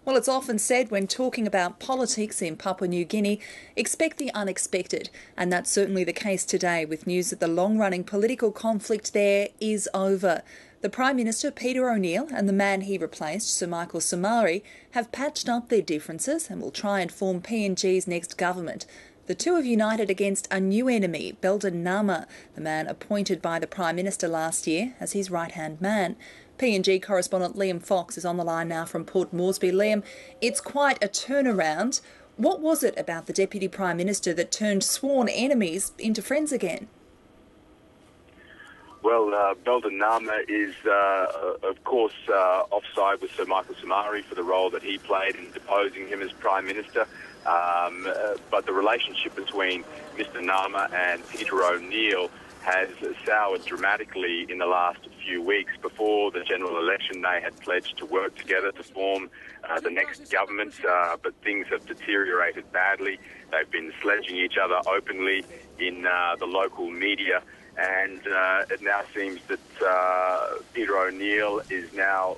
Well, it's often said when talking about politics in Papua New Guinea, expect the unexpected. And that's certainly the case today with news that the long-running political conflict there is over. The Prime Minister, Peter O'Neill, and the man he replaced, Sir Michael Somare, have patched up their differences and will try and form PNG's next government. The two have united against a new enemy, Belden Namah, the man appointed by the Prime Minister last year as his right-hand man. PNG correspondent Liam Fox is on the line now from Port Moresby. Liam, it's quite a turnaround. What was it about the Deputy Prime Minister that turned sworn enemies into friends again? Well, Belden Namah is, of course, offside with Sir Michael Somare for the role that he played in deposing him as Prime Minister. But the relationship between Mr Namah and Peter O'Neill has soured dramatically in the last few weeks. Before the general election, they had pledged to work together to form the next government, but things have deteriorated badly. They've been sledging each other openly in the local media, and it now seems that Peter O'Neill is now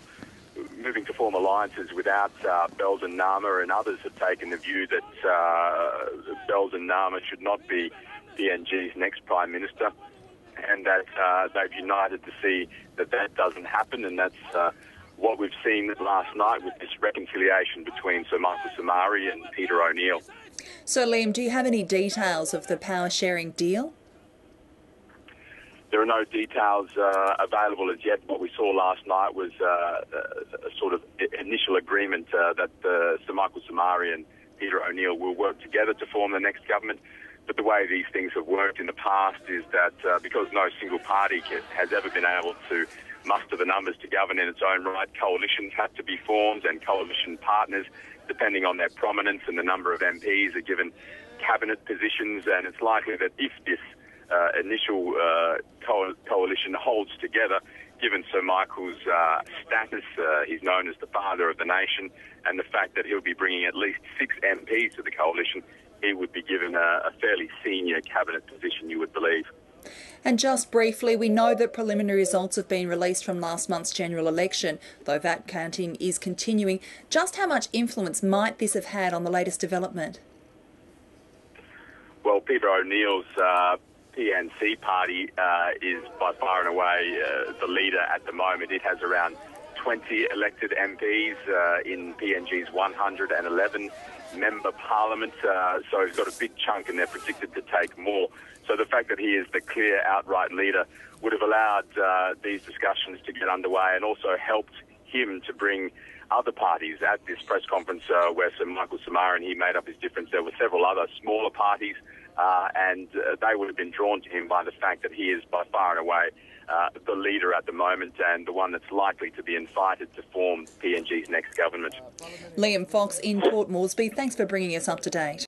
moving to form alliances without Belden Namah, and others have taken the view that Belden Namah should not be PNG's next Prime Minister, and that they've united to see that that doesn't happen, and that's what we've seen last night with this reconciliation between Sir Michael Somare and Peter O'Neill. So, Liam, do you have any details of the power-sharing deal? There are no details available as yet. What we saw last night was a sort of initial agreement that Sir Michael Somare and Peter O'Neill will work together to form the next government. But the way these things have worked in the past is that because no single party has ever been able to muster the numbers to govern in its own right, coalitions have to be formed, and coalition partners, depending on their prominence and the number of MPs, are given cabinet positions. And it's likely that if this initial coalition holds together, given Sir Michael's status, he's known as the father of the nation, and the fact that he'll be bringing at least 6 MPs to the coalition, he would be given a fairly senior cabinet position, you would believe. And just briefly, we know that preliminary results have been released from last month's general election, though that counting is continuing. Just how much influence might this have had on the latest development? Well, Peter O'Neill's PNC party is by far and away the leader at the moment. It has around 20 elected MPs in PNG's 111 member parliament, so he's got a big chunk, and they're predicted to take more. So the fact that he is the clear outright leader would have allowed these discussions to get underway, and also helped him to bring other parties at this press conference where Sir Michael Somare and he made up his difference. There were several other smaller parties, and they would have been drawn to him by the fact that he is by far and away the leader at the moment, and the one that's likely to be invited to form PNG's next government. Liam Fox in Port Moresby, thanks for bringing us up to date.